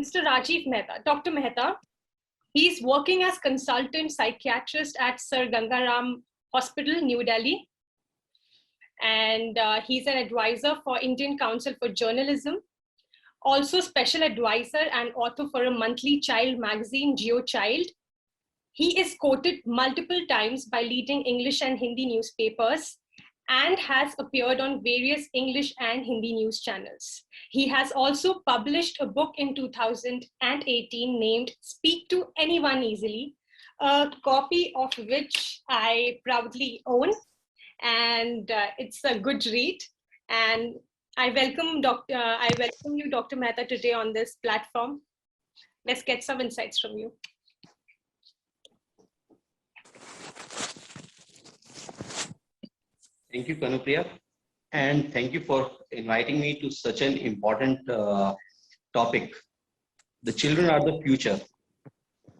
Mr. Rajiv Mehta, Dr. Mehta. He's working as consultant psychiatrist at Sir Ganga Hospital, New Delhi. And he's an advisor for Indian Council for Journalism. Also special advisor and author for a monthly child magazine, Geo Child. He is quoted multiple times by leading English and Hindi newspapers and has appeared on various English and Hindi news channels. He has also published a book in 2018 named Speak to Anyone Easily, a copy of which I proudly own, and it's a good read. And I welcome you, Dr. Mehta, today on this platform. Let's get some insights from you. Thank you, Kanupriya, and thank you for inviting me to such an important topic. The children are the future,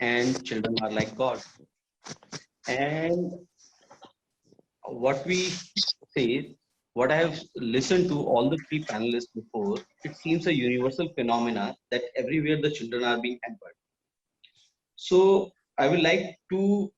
and children are like God. And what we say, what I have listened to all the three panelists before, it seems a universal phenomena that everywhere the children are being hampered. So I would like to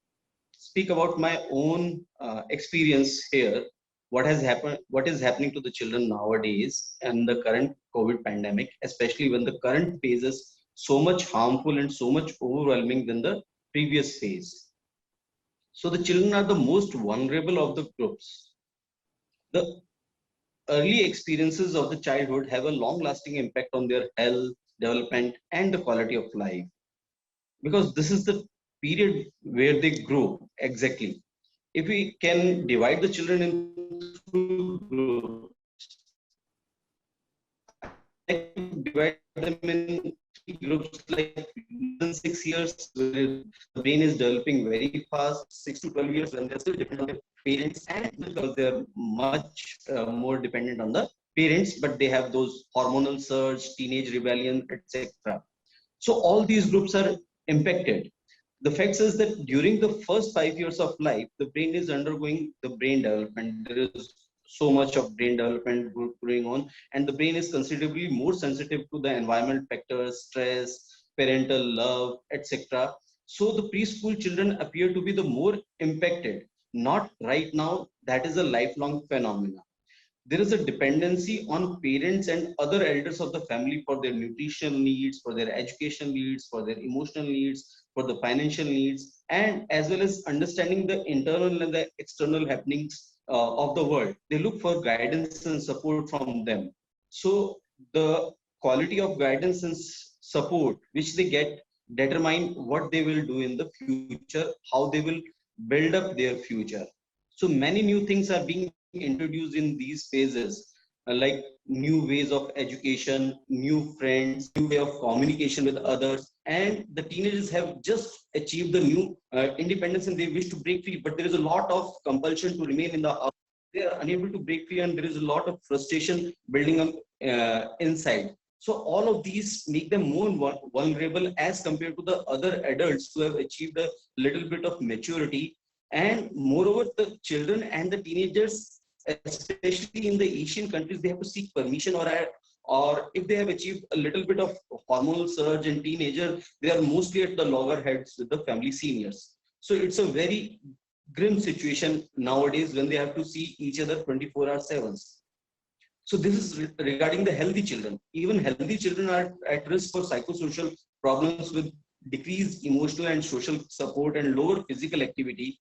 speak about my own experience here. What has happened, what is happening to the children nowadays and the current COVID pandemic, especially when the current phase is so much harmful and so much overwhelming than the previous phase. So the children are the most vulnerable of the groups. The early experiences of the childhood have a long-lasting impact on their health, development, and the quality of life. Because this is the period where they grow exactly. If we can divide the children into groups, I divide them in three groups, like 6 years, where the brain is developing very fast, 6 to 12 years, when they're still dependent on their parents, and because they're much more dependent on the parents, but they have those hormonal surge, teenage rebellion, etc. So all these groups are impacted. The fact is that during the first 5 years of life, the brain is undergoing the brain development. There is so much of brain development going on, and the brain is considerably more sensitive to the environment factors, stress, parental love, etc. So the preschool children appear to be the more impacted. Not right now, that is a lifelong phenomenon. There is a dependency on parents and other elders of the family for their nutritional needs, for their education needs, for their emotional needs, for the financial needs, and as well as understanding the internal and the external happenings of the world. They look for guidance and support from them. So the quality of guidance and support which they get determine what they will do in the future, how they will build up their future. So many new things are being introduced in these phases, like new ways of education, new friends, new way of communication with others, and the teenagers have just achieved the new independence and they wish to break free, but there is a lot of compulsion to remain in the house. They are unable to break free, and there is a lot of frustration building up inside. So all of these make them more vulnerable as compared to the other adults who have achieved a little bit of maturity. And moreover, the children and the teenagers, especially in the Asian countries, they have to seek permission, or if they have achieved a little bit of hormonal surge in teenager, they are mostly at the loggerheads with the family seniors. So it's a very grim situation nowadays when they have to see each other 24/7. So this is regarding the healthy children. Even healthy children are at risk for psychosocial problems with decreased emotional and social support and lower physical activity.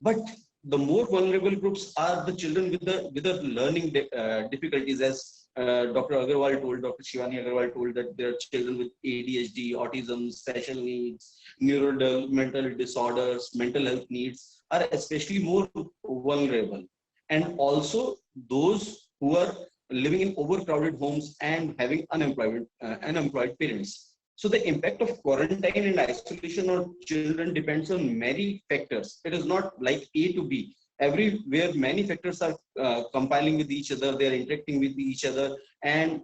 But the more vulnerable groups are the children with the learning difficulties, as Dr. Agarwal told, Dr. Shivani Agarwal told, that there are children with ADHD, autism, special needs, neurodevelopmental disorders, mental health needs are especially more vulnerable. And also those who are living in overcrowded homes and having unemployed parents. So the impact of quarantine and isolation on children depends on many factors. It is not like A to B. Everywhere many factors are compiling with each other, they are interacting with each other and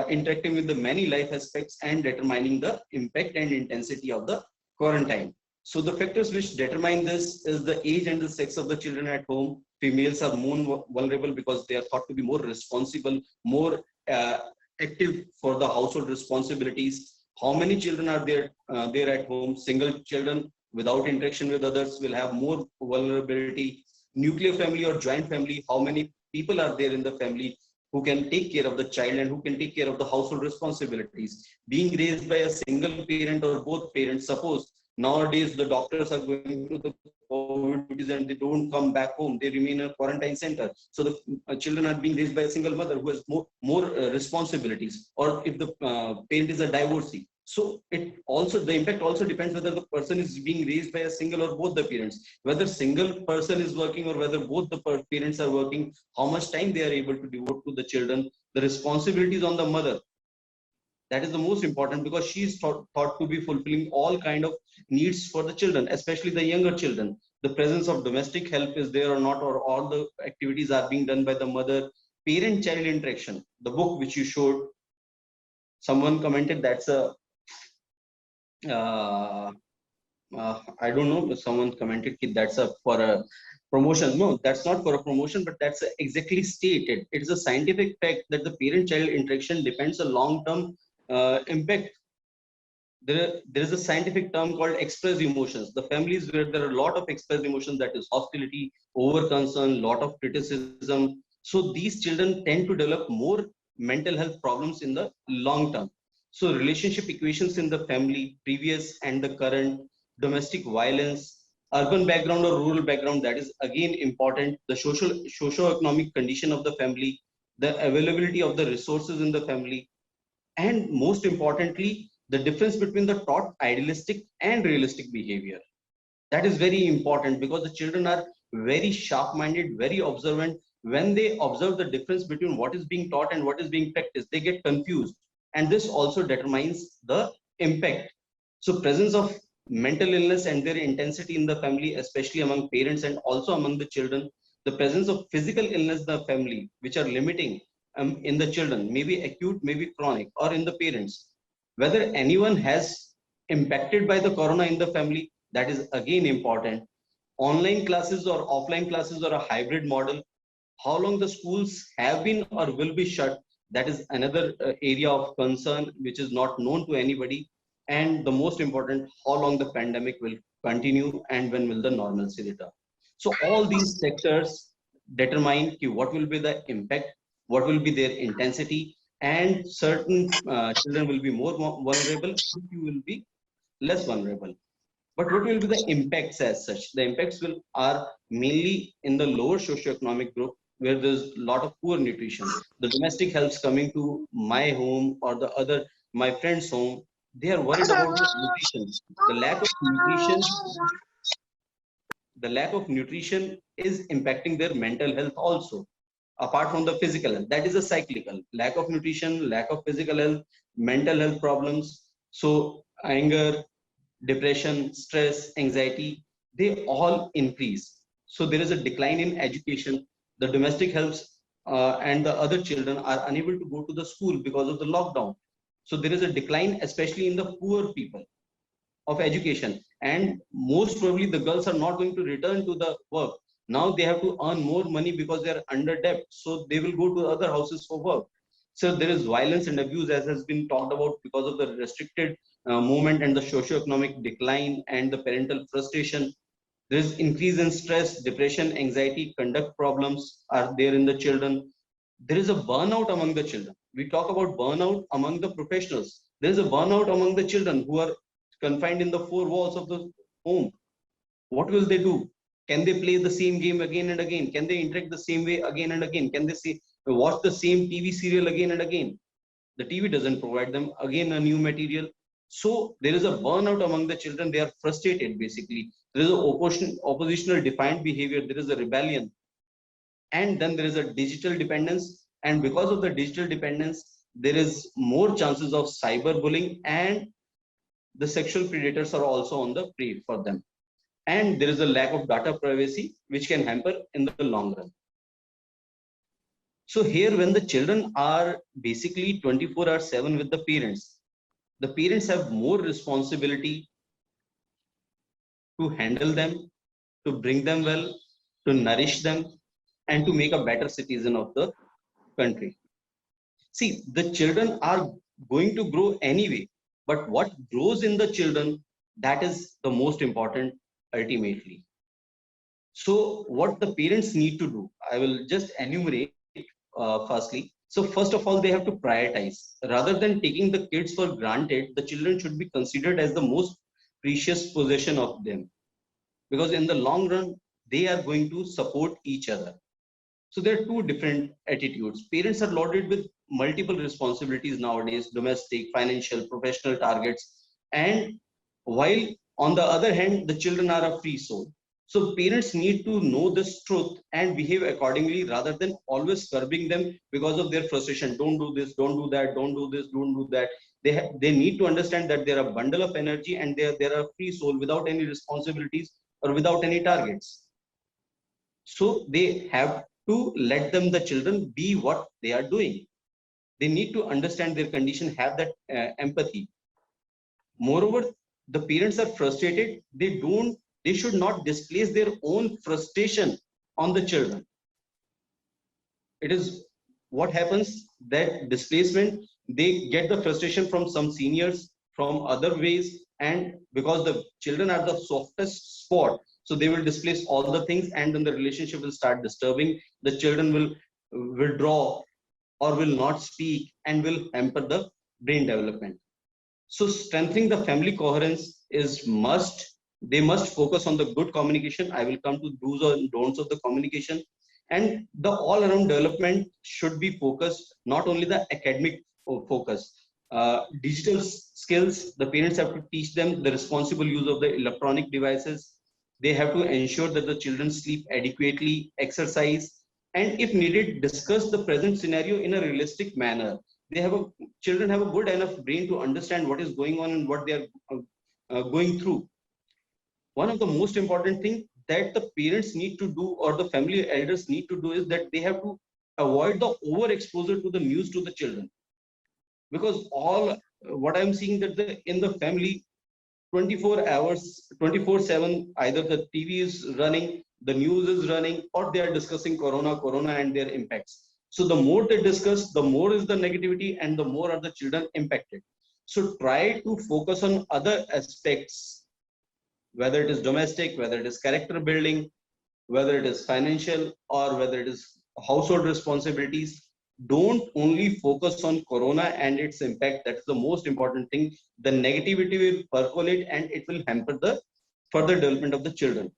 interacting with the many life aspects and determining the impact and intensity of the quarantine. So the factors which determine this is the age and the sex of the children at home. Females are more vulnerable because they are thought to be more responsible, more active for the household responsibilities. How many children are there at home? Single children without interaction with others will have more vulnerability. Nuclear family or joint family, how many people are there in the family who can take care of the child and who can take care of the household responsibilities? Being raised by a single parent or both parents, suppose nowadays the doctors are going through the COVID duties and they don't come back home, they remain in a quarantine center. So the children are being raised by a single mother who has more responsibilities, or if the parent is a divorcee. So it also, the impact also depends whether the person is being raised by a single or both the parents, whether single person is working or whether both the parents are working, how much time they are able to devote to the children. The responsibilities on the mother, that is the most important, because she is thought to be fulfilling all kind of needs for the children, especially the younger children. The presence of domestic help is there or not, or all the activities are being done by the mother. Parent child interaction, the book which you showed, someone commented that's a uh, I don't know, someone commented that's a for a promotion. No, that's not for a promotion, but that's exactly stated. It's a scientific fact that the parent-child interaction depends a long-term impact. There is a scientific term called expressed emotions. The families where there are a lot of expressed emotions, that is hostility, over concern, lot of criticism. So these children tend to develop more mental health problems in the long term. So relationship equations in the family, previous and the current, domestic violence, urban background or rural background, that is again important. The socio-economic condition of the family, the availability of the resources in the family, and most importantly, the difference between the taught idealistic and realistic behavior. That is very important, because the children are very sharp minded, very observant. When they observe the difference between what is being taught and what is being practiced, they get confused, and this also determines the impact. So presence of mental illness and their intensity in the family, especially among parents and also among the children. The presence of physical illness in the family, which are limiting in the children, maybe acute, maybe chronic, or in the parents. Whether anyone has impacted by the corona in the family, that is again important. Online classes or offline classes or a hybrid model. How long the schools have been or will be shut, that is another area of concern which is not known to anybody. And the most important, how long the pandemic will continue and when will the normalcy return. So all these sectors determine what will be the impact, what will be their intensity, and certain children will be more vulnerable, few will be less vulnerable. But what will be the impacts as such? The impacts will are mainly in the lower socioeconomic group, where there's a lot of poor nutrition. The domestic helps coming to my home or the other my friend's home, they are worried about the nutrition. The lack of nutrition, the lack of nutrition is impacting their mental health also. Apart from the physical health, that is a cyclical lack of nutrition, lack of physical health, mental health problems. So anger, depression, stress, anxiety, they all increase. So there is a decline in education. The domestic helps and the other children are unable to go to the school because of the lockdown. So there is a decline, especially in the poor people, of education. And most probably the girls are not going to return to the work. Now they have to earn more money because they are under debt. So they will go to other houses for work. So there is violence and abuse, as has been talked about, because of the restricted movement and the socio-economic decline and the parental frustration. There is increase in stress, depression, anxiety, conduct problems are there in the children. There is a burnout among the children. We talk about burnout among the professionals. There is a burnout among the children who are confined in the four walls of the home. What will they do? Can they play the same game again and again? Can they interact the same way again and again? Can they watch the same TV serial again and again? The TV doesn't provide them again a new material. So there is a burnout among the children. They are frustrated basically. There is a oppositional defiant behavior. There is a rebellion. And then there is a digital dependence. And because of the digital dependence, there is more chances of cyberbullying, and the sexual predators are also on the prey for them. And there is a lack of data privacy, which can hamper in the long run. So here, when the children are basically 24/7 with the parents have more responsibility to handle them, to bring them well, to nourish them, and to make a better citizen of the country. See, the children are going to grow anyway, but what grows in the children, that is the most important ultimately. So what the parents need to do, I will just enumerate firstly. So first of all, they have to prioritize. Rather than taking the kids for granted, the children should be considered as the most precious possession of them, because in the long run, they are going to support each other. So there are two different attitudes. Parents are loaded with multiple responsibilities nowadays, domestic, financial, professional targets. And while on the other hand, the children are a free soul. So parents need to know this truth and behave accordingly rather than always curbing them because of their frustration. Don't do this, don't do that, don't do this, don't do that. They need to understand that they're a bundle of energy and they're a free soul without any responsibilities or without any targets. So they have to let them, the children, be what they are doing. They need to understand their condition, have that empathy. Moreover, the parents are frustrated. They should not displace their own frustration on the children. It is what happens that displacement, they get the frustration from some seniors, from other ways, and because the children are the softest spot, so they will displace all the things, and then the relationship will start disturbing. The children will withdraw or will not speak and will hamper the brain development. So strengthening the family coherence is must. They must focus on the good communication. I will come to do's and don'ts of the communication. And the all-around development should be focused, not only the academic focus. Digital skills, the parents have to teach them the responsible use of the electronic devices. They have to ensure that the children sleep adequately, exercise, and if needed, discuss the present scenario in a realistic manner. Children have a good enough brain to understand what is going on and what they are going through. One of the most important thing that the parents need to do, or the family elders need to do, is that they have to avoid the overexposure to the news to the children, because all what I'm seeing that in the family 24 hours 24/7, either the TV is running, the news is running, or they are discussing corona and their impacts. So the more they discuss, the more is the negativity and the more are the children impacted. So try to focus on other aspects, whether it is domestic, whether it is character building, whether it is financial, or whether it is household responsibilities. Don't only focus on corona and its impact. That's the most important thing. The negativity will percolate and it will hamper the further development of the children.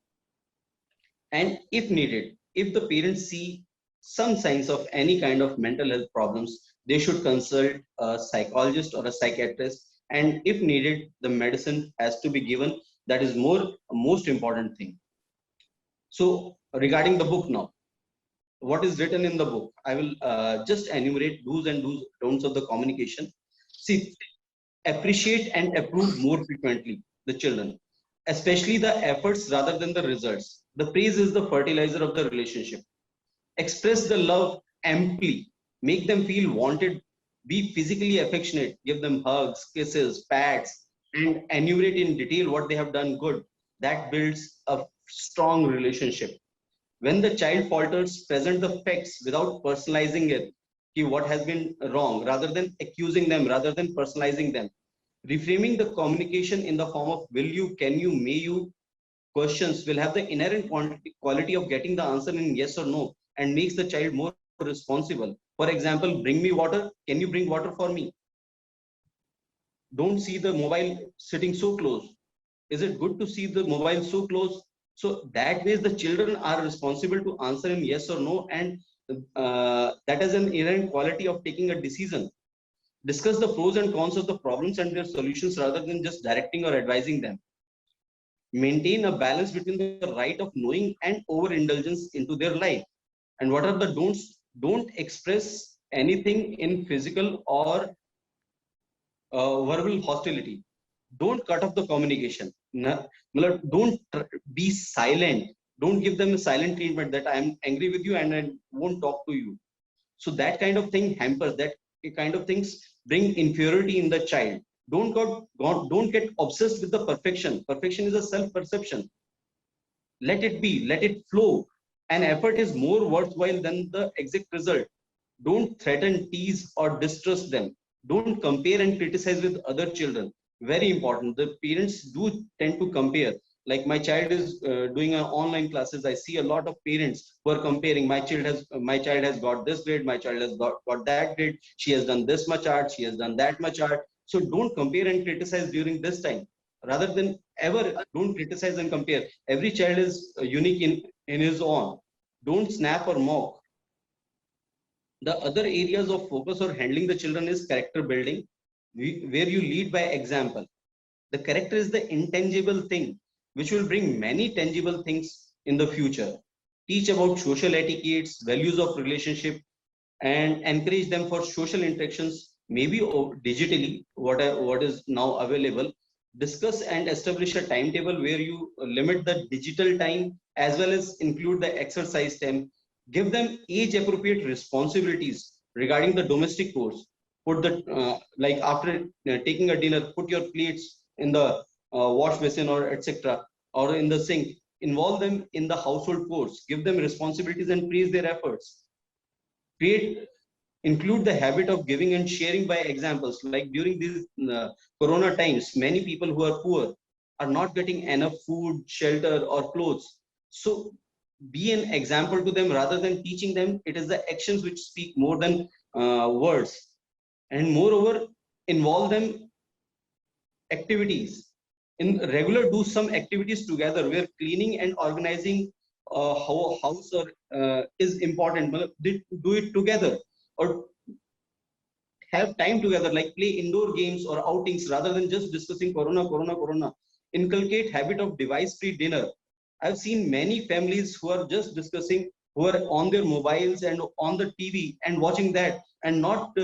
And if needed, if the parents see some signs of any kind of mental health problems, they should consult a psychologist or a psychiatrist. And if needed, the medicine has to be given. That is most important thing. So regarding the book now, what is written in the book, I will just enumerate do's and don'ts of the communication. See, appreciate and approve more frequently the children, especially the efforts rather than the results. The praise is the fertilizer of the relationship. Express the love amply, make them feel wanted, be physically affectionate, give them hugs, kisses, pats, and enumerate in detail what they have done good. That builds a strong relationship. When the child falters, present the facts without personalizing it, what has been wrong, rather than accusing them, rather than personalizing them. Reframing the communication in the form of will you, can you, may you questions will have the inherent quality of getting the answer in yes or no, and makes the child more responsible. For example, bring me water. Can you bring water for me? Don't see the mobile sitting so close. Is it good to see the mobile so close? So that way the children are responsible to answer in yes or no, and that is an inherent quality of taking a decision. Discuss the pros and cons of the problems and their solutions rather than just directing or advising them. Maintain a balance between the right of knowing and overindulgence into their life. And what are the don'ts? Don't express anything in physical or verbal hostility. Don't cut off the communication. Don't be silent. Don't give them a silent treatment that I'm angry with you and I won't talk to you. So that kind of thing hampers, that kind of things bring inferiority in the child. Don't get obsessed with the perfection. Perfection is a self-perception. Let it be, let it flow. An effort is more worthwhile than the exact result. Don't threaten, tease, or distrust them. Don't compare and criticize with other children. very important. The parents do tend to compare. Like my child is doing online classes, I see a lot of parents who are comparing. My child has got this grade, my child has got that grade, she has done this much art, she has done that much art. So don't compare and criticize during this time. Rather than ever, don't criticize and compare. Every child is unique in his own. Don't snap or mock. The other areas of focus or handling the children is character building, where you lead by example. The character is the intangible thing which will bring many tangible things in the future. Teach about social etiquettes, values of relationship, and encourage them for social interactions, maybe digitally, what is now available. Discuss and establish a timetable where you limit the digital time as well as include the exercise time. Give them age appropriate responsibilities regarding the domestic chores. Put the like after taking a dinner, put your plates in the wash basin or etc. or in the sink. Involve them in the household chores. Give them responsibilities and praise their efforts. Create Include the habit of giving and sharing by examples. Like during these corona times, many people who are poor are not getting enough food, shelter, or clothes. So be an example to them rather than teaching them. It is the actions which speak more than words. And moreover, involve them activities. In regular, do some activities together where cleaning and organizing house or is important. They do it together, or have time together, like play indoor games or outings rather than just discussing corona. Inculcate habit of device free dinner. I've seen many families who are just discussing, who are on their mobiles and on the TV and watching that, and not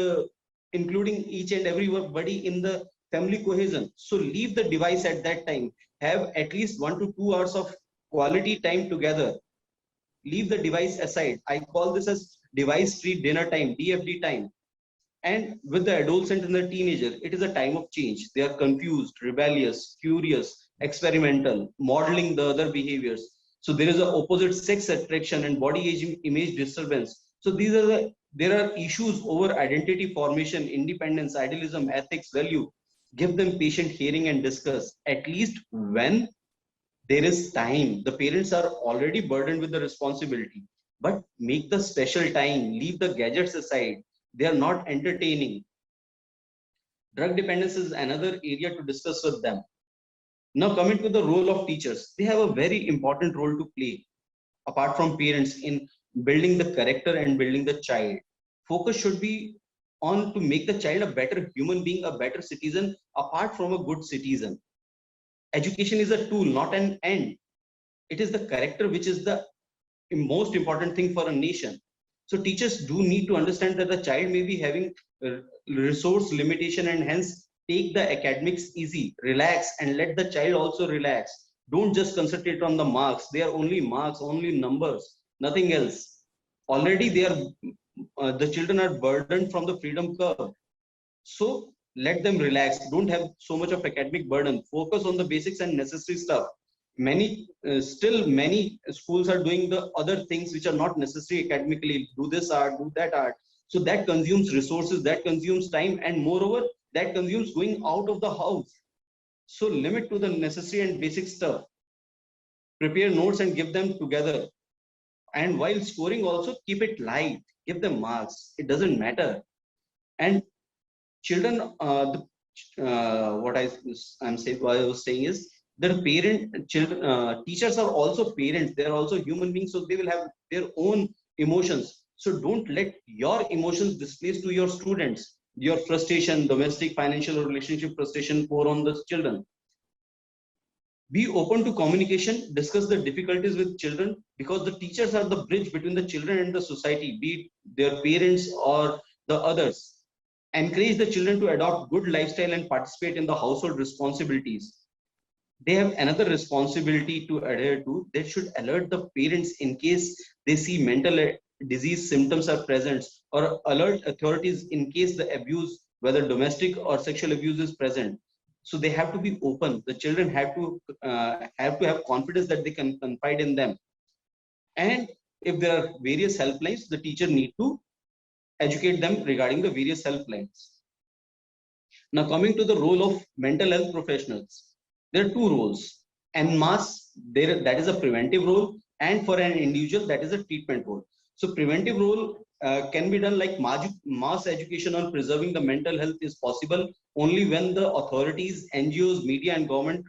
including each and everybody in the family cohesion. So leave the device at that time. Have at least 1 to 2 hours of quality time together. Leave the device aside. I call this as device free dinner time, DFD time. And with the adolescent and the teenager, it is a time of change. They are confused, rebellious, curious, experimental, modeling the other behaviors. So there is an opposite sex attraction and body image disturbance. So there are issues over identity formation, independence, idealism, ethics, value. Give them patient hearing and discuss. At least when there is time, the parents are already burdened with the responsibility, but make the special time. Leave the gadgets aside. They are not entertaining. Drug dependence is another area to discuss with them. Now coming to the role of teachers, they have a very important role to play apart from parents in building the character and building the child. Focus should be on to make the child a better human being, a better citizen apart from a good citizen. Education is a tool, not an end. It is the character which is the most important thing for a nation. So teachers do need to understand that the child may be having resource limitation, and hence take the academics easy, relax, and let the child also relax. Don't just concentrate on the marks. They are only marks, only numbers, nothing else. Already the children are burdened from the freedom curve. So let them relax. Don't have so much of academic burden. Focus on the basics and necessary stuff. Many schools are doing the other things which are not necessary academically. Do this art, do that art. So that consumes resources, that consumes time, and moreover, that consumes going out of the house. So limit to the necessary and basic stuff. Prepare notes and give them together. And while scoring, also keep it light. Give them marks. It doesn't matter. And children, what I was saying is the teachers are also parents. They are also human beings, so they will have their own emotions. So don't let your emotions displace to your students. Your frustration, domestic, financial, or relationship frustration, pour on the children. Be open to communication. Discuss the difficulties with children, because the teachers are the bridge between the children and the society, be it their parents or the others. Encourage the children to adopt good lifestyle and participate in the household responsibilities. They have another responsibility to adhere to. They should alert the parents in case they see mental disease symptoms are present, or alert authorities in case the abuse, whether domestic or sexual abuse, is present. So they have to be open. The children have to have confidence that they can confide in them. And if there are various helplines, the teacher need to educate them regarding the various helplines. Now, coming to the role of mental health professionals, there are two roles. En masse, that is a preventive role, and for an individual, that is a treatment role. So, preventive role can be done like mass education on preserving the mental health is possible only when the authorities, NGOs, media, and government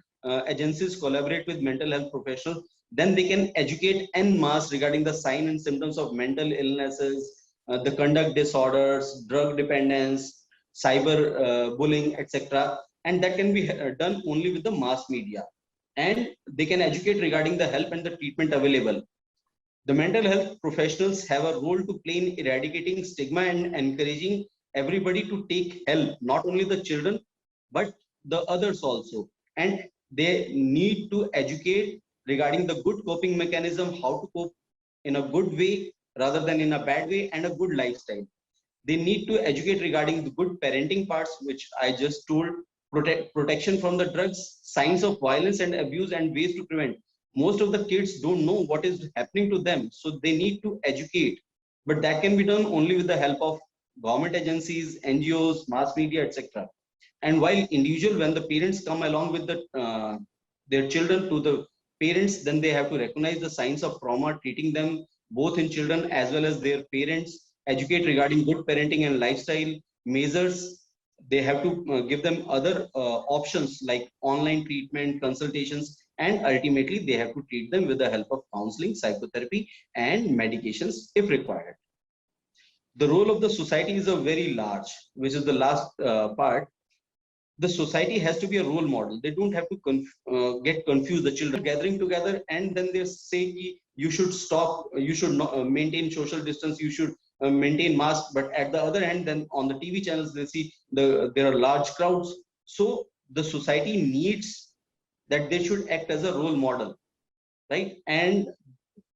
agencies collaborate with mental health professionals. Then they can educate en masse regarding the signs and symptoms of mental illnesses, the conduct disorders, drug dependence, cyber bullying, etc. And that can be done only with the mass media. And they can educate regarding the help and the treatment available. The mental health professionals have a role to play in eradicating stigma and encouraging everybody to take help, not only the children, but the others also. And they need to educate regarding the good coping mechanism, how to cope in a good way rather than in a bad way, and a good lifestyle. They need to educate regarding the good parenting parts, which I just told, protection from the drugs, signs of violence and abuse, and ways to prevent. Most of the kids don't know what is happening to them, so they need to educate. But that can be done only with the help of government agencies, NGOs, mass media, etc. And while individual, when the parents come along with their children to the parents, then they have to recognize the signs of trauma, treating them both in children as well as their parents, educate regarding good parenting and lifestyle measures. They have to give them other options like online treatment, consultations, and ultimately they have to treat them with the help of counseling, psychotherapy, and medications if required. The role of the society is a very large, which is the last part. The society has to be a role model. They don't have to get confused. The children gathering together and then they say you should stop, you should not maintain social distance, you should maintain mask. But at the other hand, then on the TV channels they see there are large crowds. So the society needs that they should act as a role model, right? And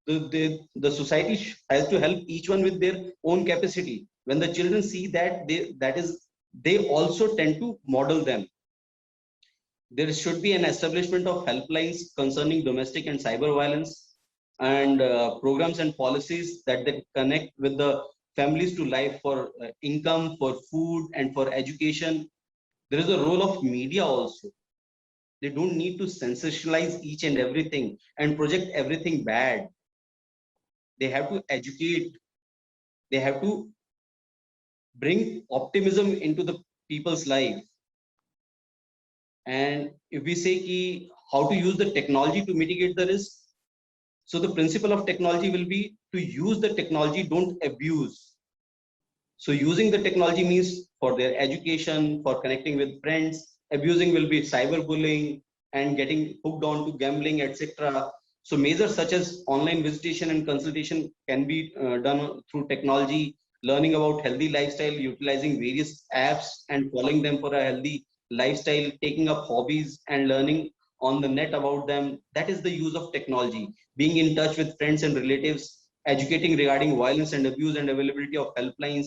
the society has to help each one with their own capacity. When the children see that, they also tend to model them. There should be an establishment of helplines concerning domestic and cyber violence, and programs and policies that they connect with the families to life for income, for food, and for education. There is a role of media also. They don't need to sensationalize each and everything and project everything bad. They have to educate. They have to bring optimism into the people's life. And if we say how to use the technology to mitigate the risk, so the principle of technology will be to use the technology, don't abuse. So using the technology means for their education, for connecting with friends. Abusing will be cyberbullying and getting hooked on to gambling, etc. So measures such as online visitation and consultation can be done through technology, learning about healthy lifestyle, utilizing various apps and following them for a healthy lifestyle, taking up hobbies and learning on the net about them. That is the use of technology. Being in touch with friends and relatives, educating regarding violence and abuse and availability of helplines.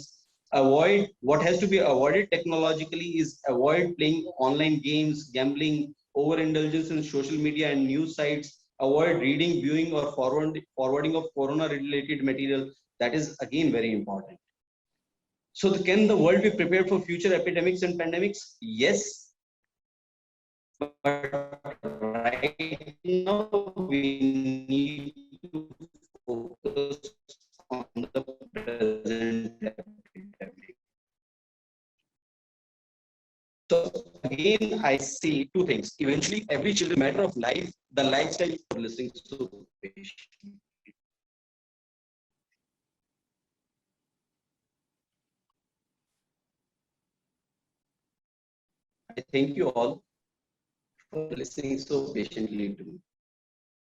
Avoid what has to be avoided technologically is avoid playing online games, gambling, overindulgence in social media and news sites. Avoid reading, viewing, or forwarding of corona related material. That is again very important. So can the world be prepared for future epidemics and pandemics? Yes, but right now we need to focus on the present epidemic. So again, I see two things. Eventually, every children matter of life, the lifestyle for listening so patiently. I thank you all for listening so patiently to me.